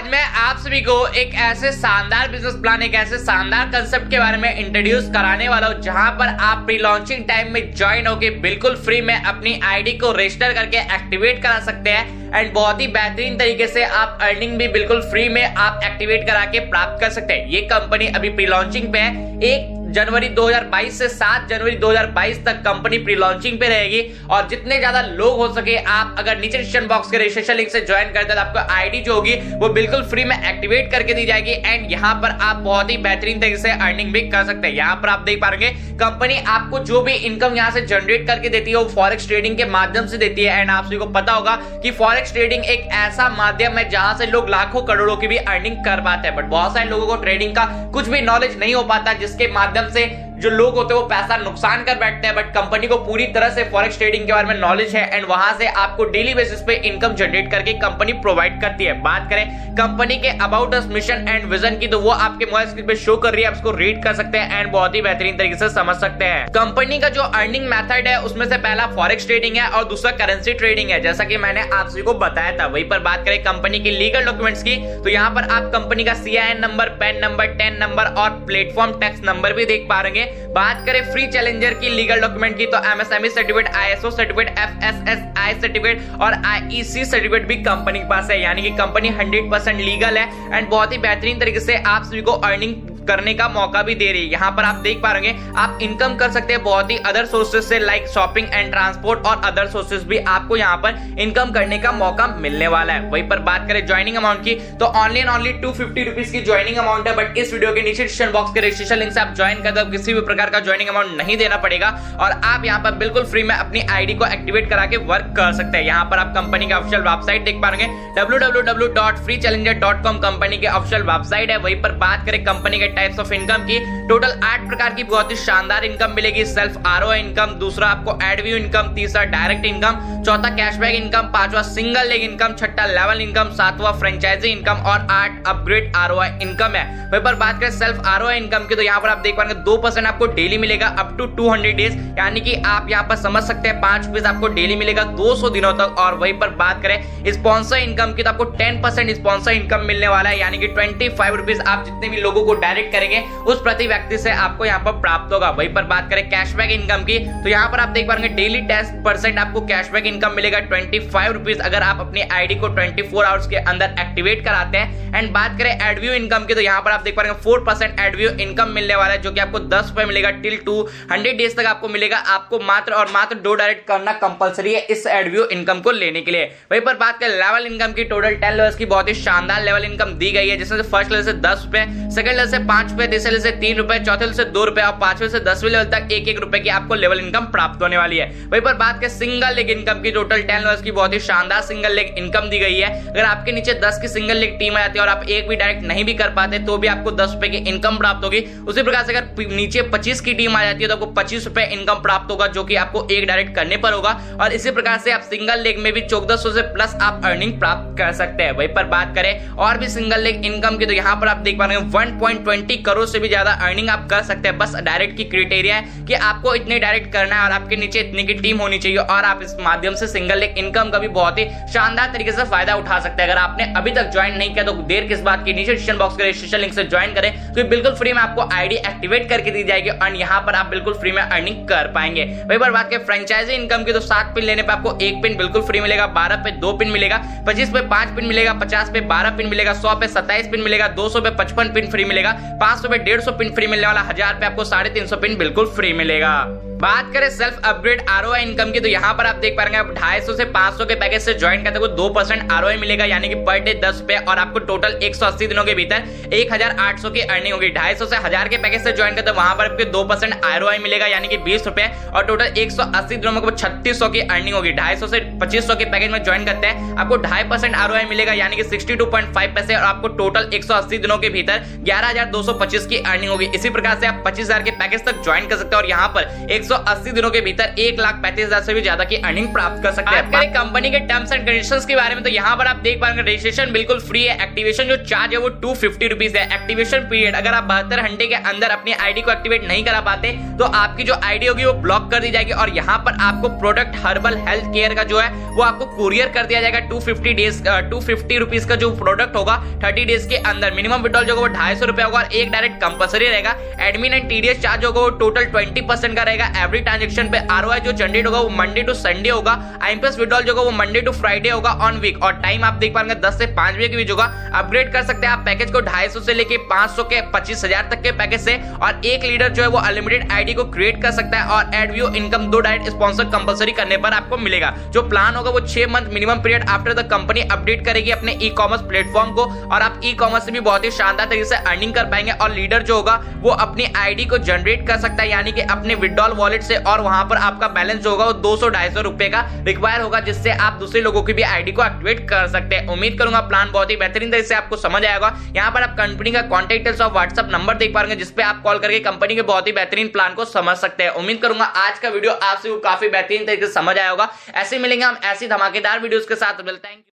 आज मैं आप सभी को एक ऐसे शानदार बिजनेस प्लान, एक ऐसे शानदार कंसेप्ट के बारे में इंट्रोड्यूस कराने वाला हूं जहां पर आप प्री लॉन्चिंग टाइम में ज्वाइन होके बिल्कुल फ्री में अपनी आईडी को रजिस्टर करके एक्टिवेट करा सकते हैं एंड बहुत ही बेहतरीन तरीके से आप अर्निंग भी बिल्कुल फ्री में आप एक्टिवेट करा के प्राप्त कर सकते हैं। ये कंपनी अभी प्री लॉन्चिंग पे है। 1 जनवरी 2022 से 7 जनवरी 2022 तक कंपनी प्री लॉन्चिंग पे रहेगी और जितने ज्यादा लोग हो सके आप अगर नीचे डिस्क्रिप्शन बॉक्स के रजिस्ट्रेशन लिंक से ज्वाइन करते हैं तो आपको आईडी जो होगी वो बिल्कुल फ्री में एक्टिवेट करके दी जाएगी एंड यहाँ पर आप बहुत ही बेहतरीन तरीके से अर्निंग भी कर सकते हैं। यहाँ पर आप देख पाएंगे कंपनी आपको जो भी इनकम यहाँ से जनरेट करके देती है वो फॉरेक्स ट्रेडिंग के माध्यम से देती है एंड आप सभी को पता होगा कि फॉरेक्स ट्रेडिंग एक ऐसा माध्यम है जहां से लोग लाखों करोड़ों की भी अर्निंग कर पाते हैं, बट बहुत सारे लोगों को ट्रेडिंग का कुछ भी नॉलेज नहीं हो पाता जिसके माध्यम से जो लोग होते हैं वो पैसा नुकसान कर बैठते हैं। बट कंपनी को पूरी तरह से फॉरेक्स ट्रेडिंग के बारे में नॉलेज है एंड वहां से आपको डेली बेसिस पे इनकम जनरेट करके कंपनी प्रोवाइड करती है। बात करें कंपनी के about us mission and vision की तो वो आपके मोबाइल स्क्रीन पे शो कर रही है, आप इसको रीड कर सकते हैं एंड बहुत ही बेहतरीन तरीके से समझ सकते हैं। कंपनी का जो अर्निंग मेथड है उसमें से पहला फॉरेक्स ट्रेडिंग है और दूसरा करेंसी ट्रेडिंग है, जैसा कि मैंने आप सभी को बताया था। वहीं पर बात करें कंपनी की लीगल डॉक्यूमेंट्स की तो यहाँ पर आप कंपनी का CIN number, pan number, ten number और प्लेटफॉर्म टैक्स नंबर भी देख पा रहे। बात करें फ्री चैलेंजर की लीगल डॉक्यूमेंट की तो MSME certificate, ISO certificate, FSSAI certificate और IEC सर्टिफिकेट भी कंपनी के पास है, यानी कि कंपनी 100% लीगल है एंड बहुत ही बेहतरीन तरीके से आप सभी को अर्निंग करने का मौका भी दे रही है। यहाँ पर आप देख पा रहे हैं आप इनकम कर सकते हैं बहुत ही अदर सोर्सेज से, लाइक शॉपिंग एंड ट्रांसपोर्ट और अदर सोर्सेज भी आपको यहाँ पर इनकम करने का मौका मिलने वाला है। वहीं पर बात करें ज्वाइनिंग अमाउंट की तो ऑनली 250 रुपीज की ज्वाइनिंग अमाउंट है, बट इस वीडियो के नीचे डिस्क्रिप्शन बॉक्स के रजिस्ट्रेशन लिंक से आप ज्वाइन करते हो किसी भी प्रकार का ज्वाइनिंग अमाउंट नहीं देना पड़ेगा और आप यहाँ पर बिल्कुल फ्री में अपनी आईडी को एक्टिवेट करा के वर्क कर सकते हैं। यहाँ पर आप कंपनी का ऑफिशियल वेबसाइट देख पा रहे हैं www.freechallenger.com कंपनी के ऑफिशियल वेबसाइट है। वहीं पर बात करें कंपनी के टाइप्स ऑफ इनकम की, टोटल 8 प्रकार की बहुत ही शानदार इनकम मिलेगी। सेल्फ ROI इनकम, दूसरा आपको एडव्यू इनकम, तीसरा डायरेक्ट इनकम, चौथा कैशबैक इनकम, पांचवा सिंगल लेग इनकम, छठा लेवल इनकम, सातवां फ्रेंचाइजी इनकम और 8 अपग्रेड ROI इनकम है। वहीं पर बात करें सेल्फ ROI इनकम की तो यहाँ पर आप देख पाएंगे 2% आपको डेली मिलेगा अप टू 200 डेज, यानी कि आप यहाँ पर समझ सकते हैं 5 रुपीज आपको डेली मिलेगा 200 दिनों तक। और वहीं पर बात करें स्पॉन्सर इनकम की तो आपको 10% स्पॉन्सर इनकम मिलने वाला है, यानी कि 25 रुपीज आप जितने भी लोगों को डायरेक्ट करेंगे उस प्रति व्यक्ति से आपको यहाँ पर प्राप्त होगा। वहीं पर बात करें कैशबैक इनकम की तो यहाँ पर आप देख पाएंगे डेली 10% आपको कैशबैक इनकम मिलेगा 25 रुपीज अगर आप अपनी आईडी को 24 आवर्स के अंदर एक्टिवेट कराते हैं। एंड बात करें एडव्यू इनकम की तो यहाँ पर आप देख पाएंगे 4% एडव्यू इनकम मिलने वाला है, जो कि आपको 10 रुपए मिलेगा टिल 200 डेज तक आपको मिलेगा। आपको मात्र और मात्र 2 डायरेक्ट करना कंपलसरी है इस एडव्यू इनकम को लेने के लिए। वहीं पर बात करें लेवल इनकम की, टोटल 10 लेवल्स की बहुत ही शानदार लेवल इनकम दी गई है, जिसमें फर्स्ट लेवल से 10 रुपए, सेकंड लेवल से 5 रुपए, तीसरे लेवल से 3 रुपए, चौथे लेवल से 2 रुपए और पांचवें से 10वें लेवल तक 1-1 रुपए की आपको लेवल इनकम प्राप्त होने वाली है। वहीं पर बात करें सिंगल लेग इनकम की, टोटल 10 लेवल्स की बहुत ही शानदार सिंगल लेग इनकम दी गई है। अगर आपके नीचे 10 की सिंगल लेग टीम आ जाती है और आप एक भी डायरेक्ट नहीं भी कर पाते तो भी आपको 10 रुपए की इनकम प्राप्त होगी। उसी प्रकार से अगर नीचे 25 की टीम आ जाती है तो आपको 25 रुपए इनकम प्राप्त होगा, जो कि आपको एक डायरेक्ट करने पर होगा। और इसी प्रकार से आप सिंगल लेग में भी 1400 से प्लस आप अर्निंग प्राप्त कर सकते हैं। वहीं पर बात करें और भी सिंगल लेग इनकम की तो यहाँ पर आप देख पा रहे हैं 1.20 करोड़ से भी ज्यादा अर्निंग आप कर सकते हैं। बस डायरेक्ट की क्राइटेरिया है कि आपको इतने डायरेक्ट करना है और आपके नीचे इतनी की टीम होनी चाहिए और आप इस माध्यम से सिंगल लेग इनकम का भी बहुत ही शानदार तरीके से फायदा उठा सकते हैं। अगर आपने अभी तक ज्वाइन नहीं किया तो देर किस बात की, नीचे डिस्क्रिप्शन बॉक्स के रजिस्ट्रेशन लिंक से ज्वाइन करें तो बिल्कुल फ्री में आपको आईडी एक्टिवेट करके दी जाएगी और यहाँ पर आप बिल्कुल फ्री में अर्निंग कर पाएंगे। वहीं पर बात करें फ्रेंचाइजी इनकम की तो 7 पिन लेने पर आपको 1 पिन बिल्कुल फ्री मिलेगा, 12 पे 2 पिन मिलेगा, 25 पे 5 पिन मिलेगा, 50 पे 12 पिन मिलेगा, 100 पे 27 पिन मिलेगा, 200 पे 55 पिन फ्री मिलेगा, 500 पे 150 पिन फ्री मिलने वाला, 1000 पे आपको 350 पिन बिल्कुल फ्री मिलेगा। बात करें सेल्फ अपग्रेड ROI इनकम की तो यहाँ पर आप देख पा रहे हैं 250 से 500 के पैकेज से ज्वाइन करते हो 2% ROI मिलेगा, यानी कि पर डे 10 रुपए और आपको टोटल 180 दिनों के भीतर 1800 की अर्निंग होगी। 250 से 1000 के पैकेज से ज्वाइन करते हो वहां पर आपको 2% ROI मिलेगा, यानी कि 20 रुपए और टोटल 180 दिनों में 3600 की अर्निंग होगी। 250 से 2500 के पैकेज में ज्वाइन करते हैं आपको 2.5% ROI मिलेगा, यानी कि 62.5 पैसे और आपको टोटल 180 दिनों के भीतर 11225 की अर्निंग होगी। इसी प्रकार से आप 25000 के पैकेज तक ज्वाइन कर सकते हैं और यहाँ पर 180 दिनों के भीतर 1,35,000 से भी ज्यादा की अर्निंग प्राप्त कर सकते हैं। कंपनी के टर्म्स एंड कंडीशंस के बारे में तो यहाँ पर आप देख पाएंगे रजिस्ट्रेशन बिल्कुल फ्री है। एक्टिवेशन जो चार्ज है वो 250 रुपीज है। एक्टिवेशन पीरियड अगर आप 72 घंटे के अंदर अपनी आईडी को एक्टिवेट नहीं करा पाते तो आपकी जो आईडी होगी वो ब्लॉक कर दी जाएगी और यहाँ पर आपको प्रोडक्ट हर्बल हेल्थ केयर का जो है वो आपको कुरियर कर दिया जाएगा 250 रुपीज का जो प्रोडक्ट होगा 30 डेज के अंदर। मिनिमम विड्रॉल जो होगा वो 250 रुपए होगा और एक डायरेक्ट कंपलसरी रहेगा। एडमिन एंड टीडीएस चार्ज होगा वो टोटल 20% का रहेगा एवरी ट्रांजेक्शन पे। आरओआई जो जनरेट होगा वो मंडे टू संडे होगा। आईएमपीएस विड्रॉल जो होगा वो मंडे टू फ्राइडे होगा ऑन वीक और टाइम आप देख पाएंगे 10 से 5 बजे के बीच होगा। अपग्रेड कर सकते हैं आप पैकेज को 250 से लेके 500 के 25,000 तक के पैकेज से और एक लीडर जो है वो अनलिमिटेड आईडी को क्रिएट कर सकता है और add view income 2 direct sponsor compulsory करने पर आपको मिलेगा। जो प्लान होगा वो 6 month minimum period after the company update करेगी अपने ई कॉमर्स प्लेटफॉर्म को और आप ई कॉमर्स से भी बहुत ही शानदार तरीके से अर्निंग कर पाएंगे और लीडर जो होगा वो अपनी आईडी को जनरेट कर सकता है यानी कि अपने विड्रॉल वॉलेट से और वहां पर आपका बैलेंस जो होगा वो 200-250 रुपए का रिक्वायर होगा जिससे आप दूसरे लोगों की भी आईडी को एक्टिवेट कर सकते हैं। उम्मीद करूंगा प्लान बहुत ही बेहतरीन तरीके से आपको समझ आएगा। यहाँ पर आप कंपनी का कॉन्टैक्ट डिटेल्स और व्हाट्सएप नंबर देख पाएंगे जिसपे आप कॉल करके कंपनी के बहुत ही बेहतरीन प्लान को समझ सकते हैं। उम्मीद करूंगा आज का वीडियो आपसे काफी बेहतरीन तरीके से समझ आया होगा। ऐसे मिलेंगे हम ऐसी धमाकेदार वीडियोस के साथ। मिलते हैं।